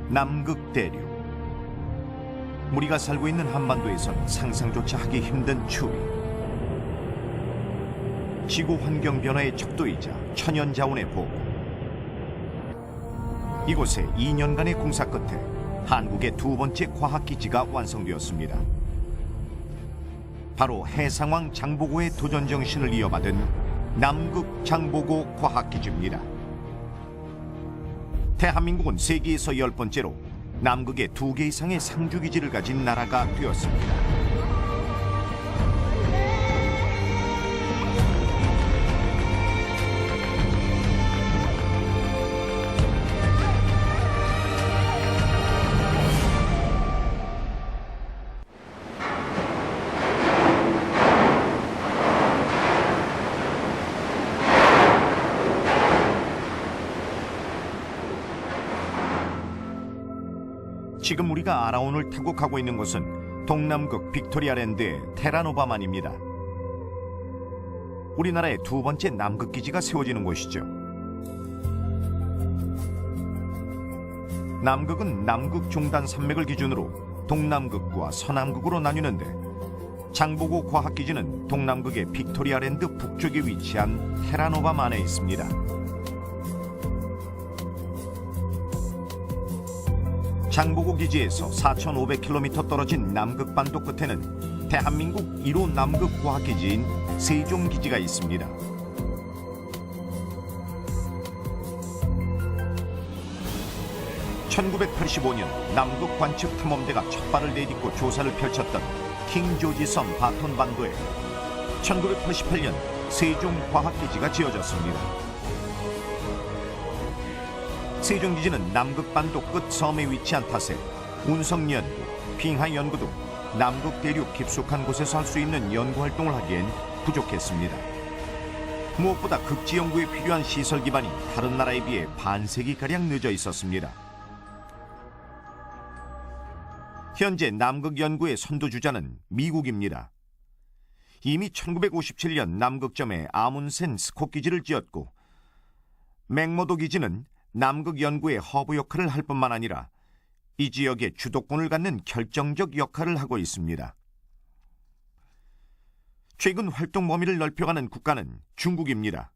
남극 대륙. 우리가 살고 있는 한반도에선 상상조차 하기 힘든 추위. 지구 환경 변화의 척도이자 천연 자원의 보고. 이곳에 2년간의 공사 끝에 한국의 두 번째 과학기지가 완성되었습니다. 바로 해상왕 장보고의 도전 정신을 이어받은 남극 장보고 과학기지입니다. 대한민국은 세계에서 10번째로 남극에 2개 이상의 상주기지를 가진 나라가 되었습니다. 지금 우리가 아라온을 타고 가고 있는 곳은 동남극 빅토리아랜드의 테라노바만입니다. 우리나라의 두 번째 남극기지가 세워지는 곳이죠. 남극은 남극 종단 산맥을 기준으로 동남극과 서남극으로 나뉘는데, 장보고 과학기지는 동남극의 빅토리아랜드 북쪽에 위치한 테라노바만에 있습니다. 장보고 기지에서 4,500km 떨어진 남극반도 끝에는 대한민국 1호 남극 과학기지인 세종기지가 있습니다. (1985년) 남극 관측 탐험대가 첫 발을 내딛고 조사를 펼쳤던 킹조지섬 바톤반도에 1988년 세종과학기지가 지어졌습니다. 세종기지는 남극반도 끝 섬에 위치한 탓에 운석연구, 빙하연구 등 남극 대륙 깊숙한 곳에서 할 수 있는 연구활동을 하기엔 부족했습니다. 무엇보다 극지 연구에 필요한 시설 기반이 다른 나라에 비해 반세기가량 늦어 있었습니다. 현재 남극 연구의 선두주자는 미국입니다. 이미 1957년 남극점에 아문센 스콧 기지를 지었고, 맥머도 기지는 남극 연구의 허브 역할을 할 뿐만 아니라 이 지역의 주도권을 갖는 결정적 역할을 하고 있습니다. 최근 활동 범위를 넓혀가는 국가는 중국입니다.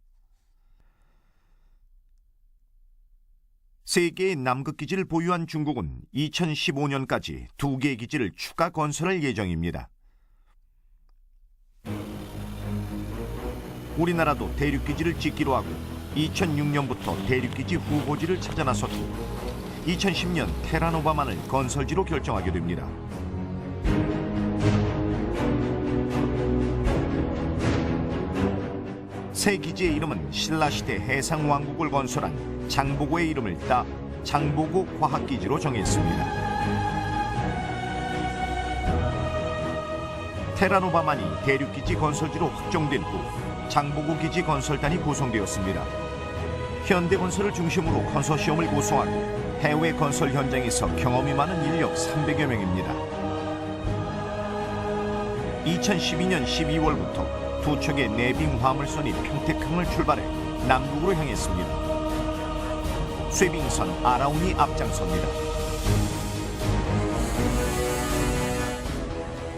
세 개의 남극 기지를 보유한 중국은 2015년까지 2개의 기지를 추가 건설할 예정입니다. 우리나라도 대륙기지를 짓기로 하고 2006년부터 대륙기지 후보지를 찾아 나섰고 2010년 테라노바만을 건설지로 결정하게 됩니다. 새 기지의 이름은 신라시대 해상왕국을 건설한 장보고의 이름을 따 장보고 과학기지로 정했습니다. 테라노바만이 대륙기지 건설지로 확정된 후 장보고 기지 건설단이 구성되었습니다. 현대건설을 중심으로 컨소시엄을 구성하고 해외 건설 현장에서 경험이 많은 인력 300여 명입니다. 2012년 12월부터 두 척의 내빙 화물선이 평택항을 출발해 남극으로 향했습니다. 쇠빙선 아라온이 앞장섭니다.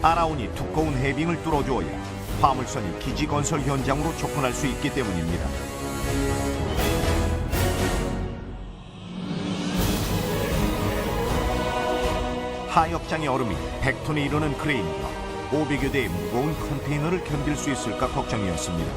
아라온이 두꺼운 해빙을 뚫어주어야 화물선이 기지 건설 현장으로 접근할 수 있기 때문입니다. 하역장의 얼음이 100톤에 이르는 크레인과 500여 대의 무거운 컨테이너를 견딜 수 있을까 걱정이었습니다.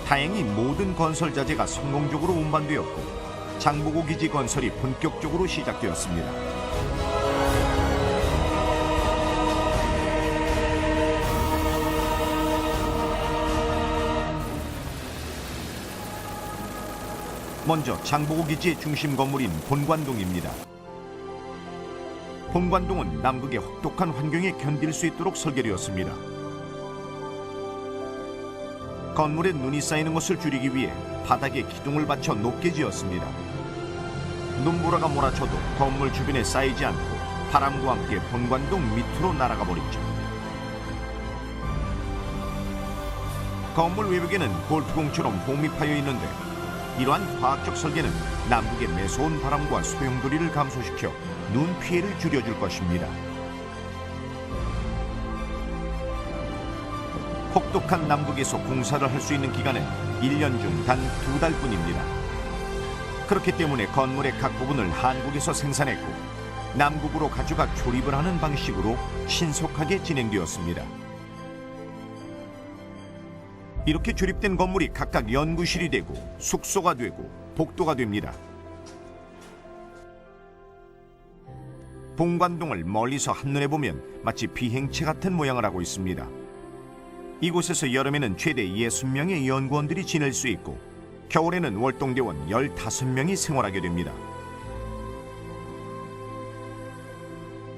다행히 모든 건설 자재가 성공적으로 운반되었고 장보고 기지 건설이 본격적으로 시작되었습니다. 먼저 장보고 기지의 중심 건물인 본관동입니다. 본관동은 남극의 혹독한 환경에 견딜 수 있도록 설계되었습니다. 건물에 눈이 쌓이는 것을 줄이기 위해 바닥에 기둥을 받쳐 높게 지었습니다. 눈보라가 몰아쳐도 건물 주변에 쌓이지 않고 바람과 함께 본관동 밑으로 날아가 버리죠. 건물 외벽에는 골프공처럼 홈이 파여 있는데 이러한 과학적 설계는 남극의 매서운 바람과 소용돌이를 감소시켜 눈 피해를 줄여줄 것입니다. 혹독한 남극에서 공사를 할 수 있는 기간은 1년 중 단 2달뿐입니다. 그렇기 때문에 건물의 각 부분을 한국에서 생산했고 남극으로 가져가 조립을 하는 방식으로 신속하게 진행되었습니다. 이렇게 조립된 건물이 각각 연구실이 되고 숙소가 되고 복도가 됩니다. 봉관동을 멀리서 한눈에 보면 마치 비행체 같은 모양을 하고 있습니다. 이곳에서 여름에는 최대 60명의 연구원들이 지낼 수 있고 겨울에는 월동대원 15명이 생활하게 됩니다.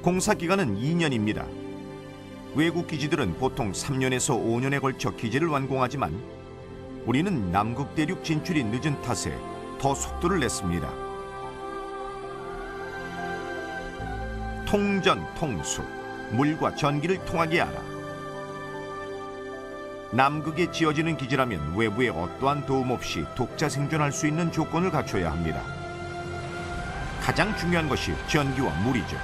공사 기간은 2년입니다. 외국 기지들은 보통 3년에서 5년에 걸쳐 기지를 완공하지만 우리는 남극 대륙 진출이 늦은 탓에 더 속도를 냈습니다. 통전, 통수, 물과 전기를 통하게 하라. 남극에 지어지는 기지라면 외부의 어떠한 도움 없이 독자 생존할 수 있는 조건을 갖춰야 합니다. 가장 중요한 것이 전기와 물이죠.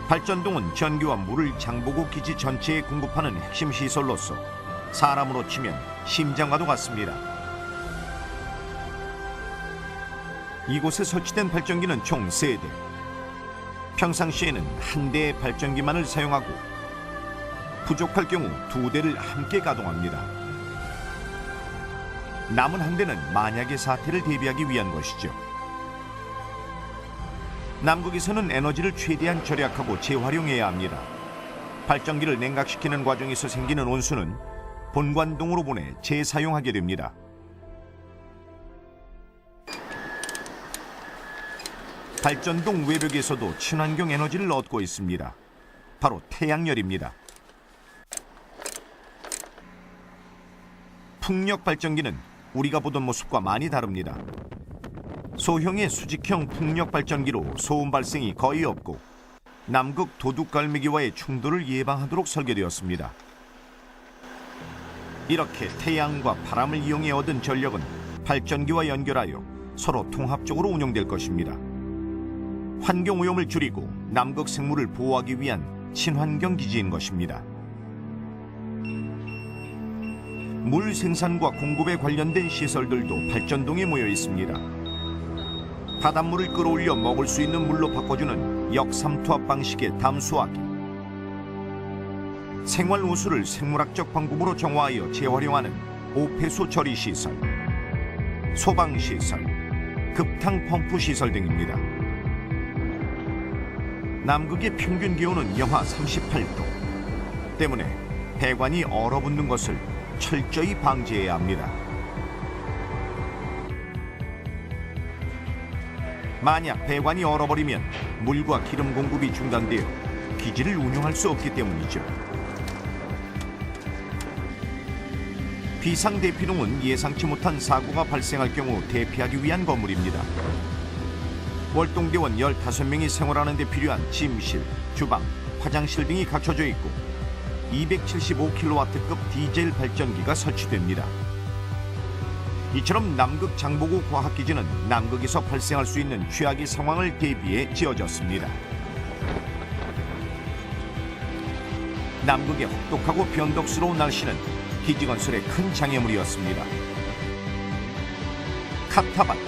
발전동은 전기와 물을 장보고 기지 전체에 공급하는 핵심 시설로서 사람으로 치면 심장과도 같습니다. 이곳에 설치된 발전기는 총 3대. 평상시에는 한 대의 발전기만을 사용하고 부족할 경우 2대를 함께 가동합니다. 남은 한 대는 만약의 사태를 대비하기 위한 것이죠. 남극에서는 에너지를 최대한 절약하고 재활용해야 합니다. 발전기를 냉각시키는 과정에서 생기는 온수는 본관동으로 보내 재사용하게 됩니다. 발전동 외벽에서도 친환경 에너지를 얻고 있습니다. 바로 태양열입니다. 풍력 발전기는 우리가 보던 모습과 많이 다릅니다. 소형의 수직형 풍력 발전기로 소음 발생이 거의 없고 남극 도둑갈매기와의 충돌을 예방하도록 설계되었습니다. 이렇게 태양과 바람을 이용해 얻은 전력은 발전기와 연결하여 서로 통합적으로 운용될 것입니다. 환경오염을 줄이고 남극 생물을 보호하기 위한 친환경 기지인 것입니다. 물 생산과 공급에 관련된 시설들도 발전동에 모여 있습니다. 바닷물을 끌어올려 먹을 수 있는 물로 바꿔주는 역삼투압 방식의 담수화기, 생활오수를 생물학적 방법으로 정화하여 재활용하는 오폐수 처리 시설, 소방시설, 급탕 펌프 시설 등입니다. 남극의 평균 기온은 영하 38도 때문에 배관이 얼어붙는 것을 철저히 방지해야 합니다. 만약 배관이 얼어버리면 물과 기름 공급이 중단되어 기지를 운영할 수 없기 때문이죠. 비상대피동은 예상치 못한 사고가 발생할 경우 대피하기 위한 건물입니다. 월동대원 15명이 생활하는 데 필요한 침실, 주방, 화장실 등이 갖춰져 있고 275kW급 디젤 발전기가 설치됩니다. 이처럼 남극 장보고 과학기지는 남극에서 발생할 수 있는 최악의 상황을 대비해 지어졌습니다. 남극의 혹독하고 변덕스러운 날씨는 기지 건설에 큰 장애물이었습니다. 카타바트,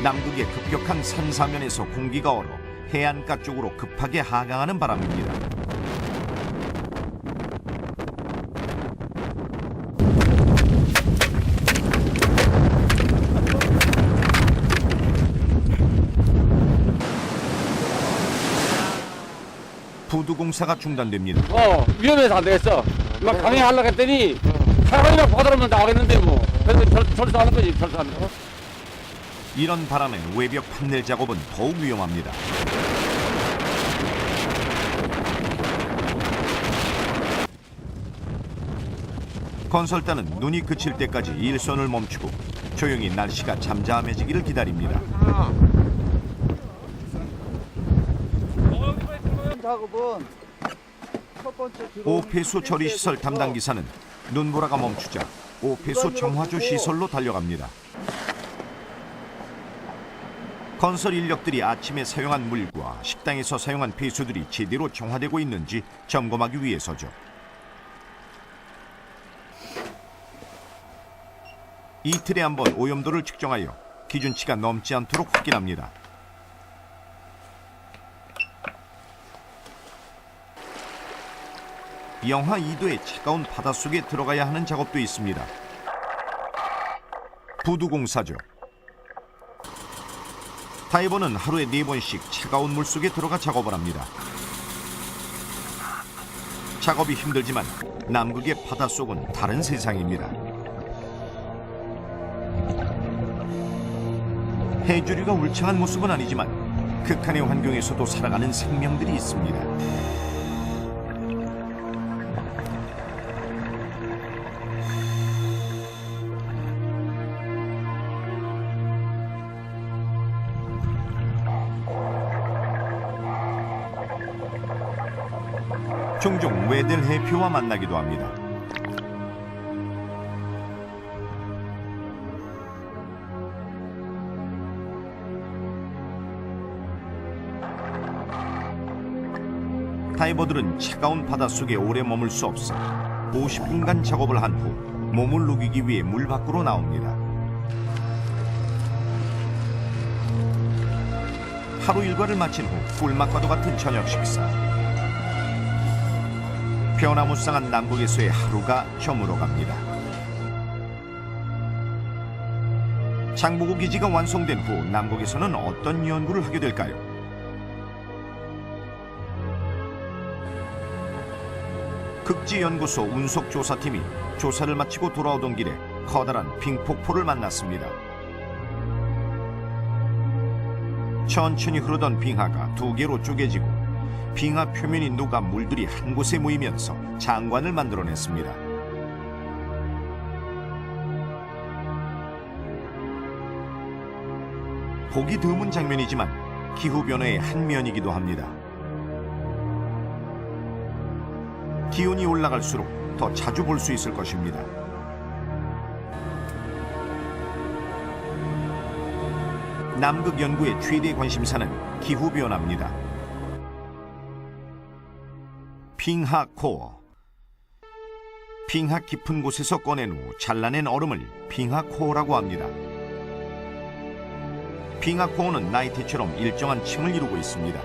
남극의 급격한 산사면에서 공기가 얼어 해안가 쪽으로 급하게 하강하는 바람입니다. 부두 공사가 중단됩니다. 위험해서 안 되겠어. 막 강행하려고 했더니 사람이 막 바다로만 나가겠는데 뭐. 그래서 철수하는 거지, 철수하는 거. 이런 바람에 외벽 판넬 작업은 더욱 위험합니다. 건설단은 눈이 그칠 때까지 일선을 멈추고 조용히 날씨가 잠잠해지기를 기다립니다. 작업은 첫 오폐수 처리 시설 담당 기사는 눈보라가 멈추자 오폐수 정화조 시설로 달려갑니다. 건설 인력들이 아침에 사용한 물과 식당에서 사용한 폐수들이 제대로 정화되고 있는지 점검하기 위해서죠. 이틀에 한 번 오염도를 측정하여 기준치가 넘지 않도록 확인합니다. 영하 2도의 차가운 바닷속에 들어가야 하는 작업도 있습니다. 부두공사죠. 다이버는 하루에 4번씩 차가운 물속에 들어가 작업을 합니다. 작업이 힘들지만 남극의 바닷속은 다른 세상입니다. 해조류가 울창한 모습은 아니지만 극한의 환경에서도 살아가는 생명들이 있습니다. 종종 외들 해표와 만나기도 합니다. 다이버들은 차가운 바닷속에 오래 머물 수 없어 50분간 작업을 한 후 몸을 녹이기 위해 물 밖으로 나옵니다. 하루 일과를 마친 후 꿀맛과도 같은 저녁 식사. 변화무쌍한 남극에서의 하루가 저물어갑니다. 장보고 기지가 완성된 후 남극에서는 어떤 연구를 하게 될까요? 극지연구소 운석조사팀이 조사를 마치고 돌아오던 길에 커다란 빙폭포를 만났습니다. 천천히 흐르던 빙하가 두 개로 쪼개지고 빙하 표면이 녹아 물들이 한 곳에 모이면서 장관을 만들어냈습니다. 보기 드문 장면이지만 기후변화의 한 면이기도 합니다. 기온이 올라갈수록 더 자주 볼 수 있을 것입니다. 남극 연구의 최대 관심사는 기후변화입니다. 빙하 코어. 빙하 깊은 곳에서 꺼낸 후 잘라낸 얼음을 빙하 코어라고 합니다. 빙하 코어는 나이테처럼 일정한 층을 이루고 있습니다.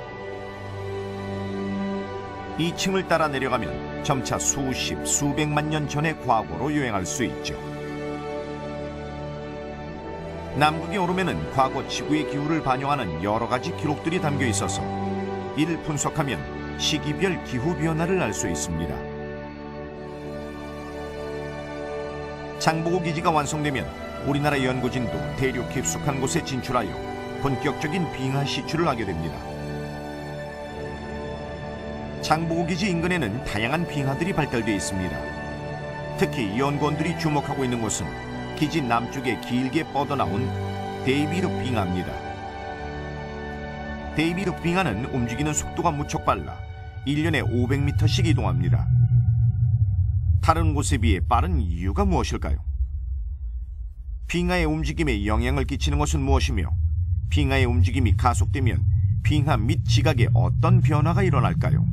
이 층을 따라 내려가면 점차 수십, 수백만 년 전의 과거로 여행할 수 있죠. 남극의 얼음에는 과거 지구의 기후를 반영하는 여러 가지 기록들이 담겨 있어서 이를 분석하면 시기별 기후변화를 알 수 있습니다. 장보고 기지가 완성되면 우리나라 연구진도 대륙 깊숙한 곳에 진출하여 본격적인 빙하 시추를 하게 됩니다. 장보고 기지 인근에는 다양한 빙하들이 발달되어 있습니다. 특히 연구원들이 주목하고 있는 곳은 기지 남쪽에 길게 뻗어나온 데이비드 빙하입니다. 데이비드 빙하는 움직이는 속도가 무척 빨라 1년에 500m씩 이동합니다. 다른 곳에 비해 빠른 이유가 무엇일까요? 빙하의 움직임에 영향을 끼치는 것은 무엇이며 빙하의 움직임이 가속되면 빙하 및 지각에 어떤 변화가 일어날까요?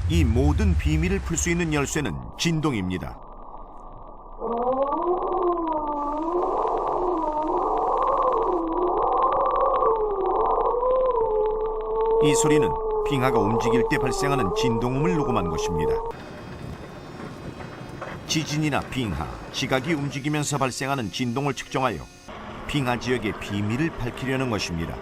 이 모든 비밀을 풀 수 있는 열쇠는 진동입니다. 이 소리는 빙하가 움직일 때 발생하는 진동음을 녹음한 것입니다. 지진이나 빙하, 지각이 움직이면서 발생하는 진동을 측정하여 빙하 지역의 비밀을 밝히려는 것입니다.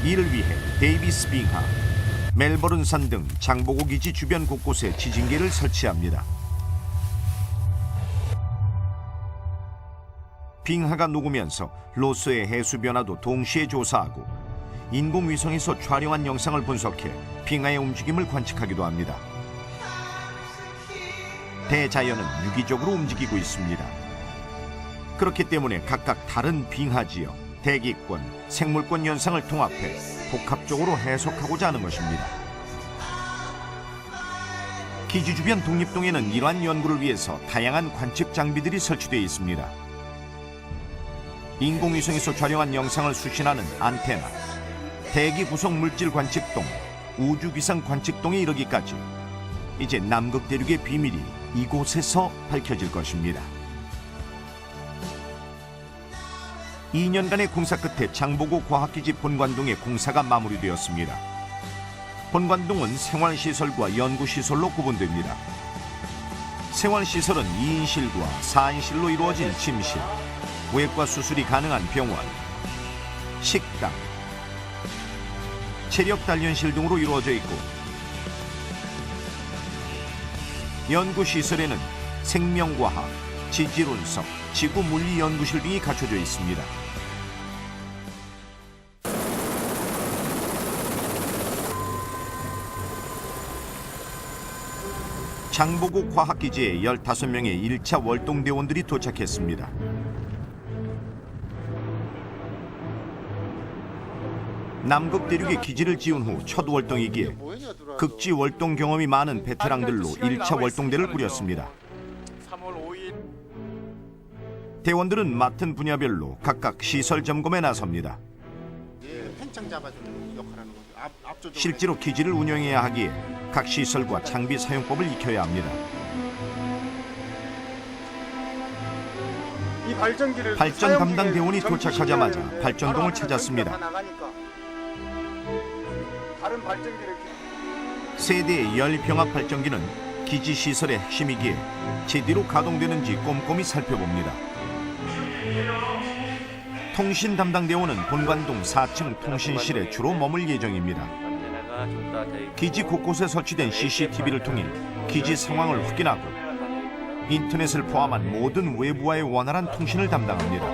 이를 위해 데이비스 빙하, 멜버른산 등 장보고 기지 주변 곳곳에 지진계를 설치합니다. 빙하가 녹으면서 로스의 해수 변화도 동시에 조사하고 인공위성에서 촬영한 영상을 분석해 빙하의 움직임을 관측하기도 합니다. 대자연은 유기적으로 움직이고 있습니다. 그렇기 때문에 각각 다른 빙하지역, 대기권, 생물권 현상을 통합해 복합적으로 해석하고자 하는 것입니다. 기지 주변 독립동에는 이러한 연구를 위해서 다양한 관측 장비들이 설치되어 있습니다. 인공위성에서 촬영한 영상을 수신하는 안테나, 대기 구성 물질 관측동, 우주기상 관측동에 이르기까지 이제 남극 대륙의 비밀이 이곳에서 밝혀질 것입니다. 2년간의 공사 끝에 장보고 과학기지 본관동의 공사가 마무리되었습니다. 본관동은 생활시설과 연구시설로 구분됩니다. 생활시설은 2인실과 4인실로 이루어진 침실, 외과 수술이 가능한 병원, 식당, 체력 단련실 등으로 이루어져 있고, 연구시설에는 생명과학, 지질운석, 지구물리연구실 등이 갖춰져 있습니다. 장보고 과학기지에 15명의 1차 월동대원들이 도착했습니다. 남극 대륙에 기지를 지은 후 첫 월동이기에 극지 월동 경험이 많은 베테랑들로 1차 월동대를 꾸렸습니다. 대원들은 맡은 분야별로 각각 시설 점검에 나섭니다. 실제로 기지를 운영해야 하기에 각 시설과 장비 사용법을 익혀야 합니다. 발전 담당 대원이 도착하자마자 발전동을 찾았습니다. 세대의 열 병합 발전기는 기지 시설의 핵심이기에 제대로 가동되는지 꼼꼼히 살펴봅니다. 통신 담당 대원은 본관동 4층 통신실에 주로 머물 예정입니다. 기지 곳곳에 설치된 CCTV를 통해 기지 상황을 확인하고 인터넷을 포함한 모든 외부와의 원활한 통신을 담당합니다.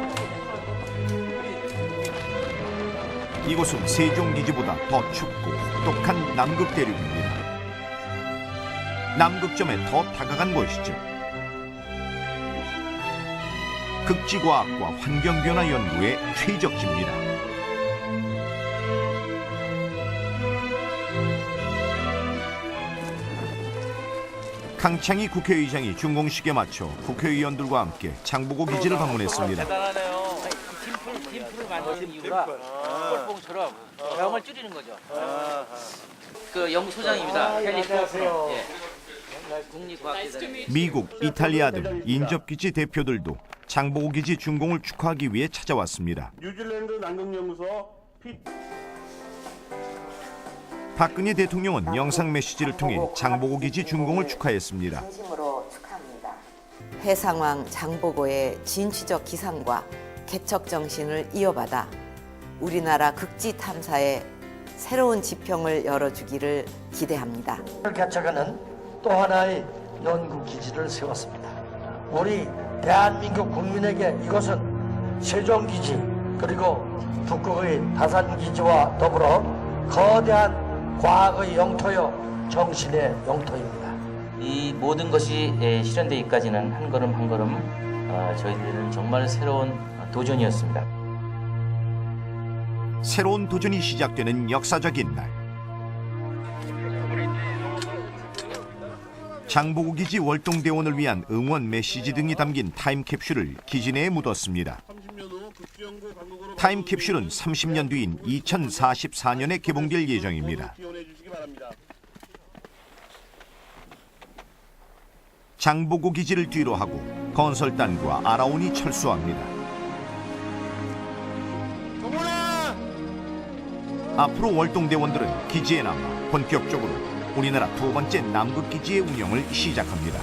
이곳은 세종기지보다 더 춥고 혹독한 남극 대륙입니다. 남극점에 더 다가간 곳이죠. 극지과학과 환경변화 연구의 최적지입니다. 강창희 국회의장이 준공식에 맞춰 국회의원들과 함께 장보고 기지를 방문했습니다. dim플을 만드신 이유가 꼴뽕처럼 병을 줄이는 거죠. 그 연구소장입니다. 헬리코프로. 예. 국립과학재단. 미국, 이탈리아 등 인접기지 대표들도 장보고 기지 준공을 축하하기 위해 찾아왔습니다. 뉴질랜드 남극연구소 박근혜 대통령은 영상 메시지를 통해 장보고 기지 준공을 축하했습니다. 진심으로 축하합니다. 해상왕 장보고의 진취적 기상과 개척 정신을 이어받아 우리나라 극지 탐사에 새로운 지평을 열어주기를 기대합니다. 개척하는 또 하나의 연구 기지를 세웠습니다. 우리 대한민국 국민에게 이것은 세종기지 그리고 북극의 다산기지와 더불어 거대한 과학의 영토요 정신의 영토입니다. 이 모든 것이 실현되기까지는 한 걸음 한 걸음 저희들은 정말 새로운 도전이었습니다. 새로운 도전이 시작되는 역사적인 날. 장보고 기지 월동대원을 위한 응원 메시지 등이 담긴 타임캡슐을 기지 내에 묻었습니다. 타임캡슐은 30년 뒤인 2044년에 개봉될 예정입니다. 장보고 기지를 뒤로 하고 건설단과 아라온이 철수합니다. 앞으로 월동대원들은 기지에 남아 본격적으로 우리나라 두 번째 남극기지의 운영을 시작합니다.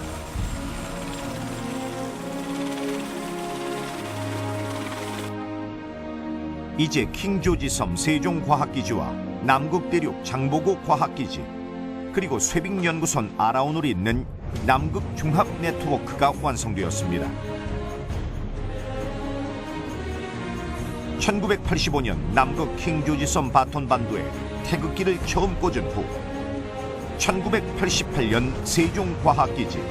이제 킹조지섬 세종과학기지와 남극대륙 장보고 과학기지 그리고 쇠빙연구선 아라온을 잇는 남극 종합 네트워크가 완성되었습니다. 1985년 남극 킹조지섬 바톤반도에 태극기를 처음 꽂은 후 1988년 세종과학기지,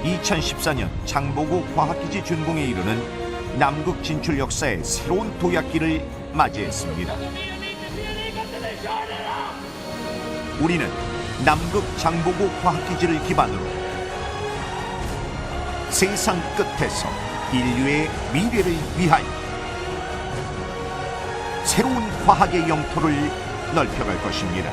2014년 장보고 과학기지 준공에 이르는 남극 진출 역사의 새로운 도약기를 맞이했습니다. 우리는 남극 장보고 과학기지를 기반으로 세상 끝에서 인류의 미래를 위하여 새로운 과학의 영토를 넓혀갈 것입니다.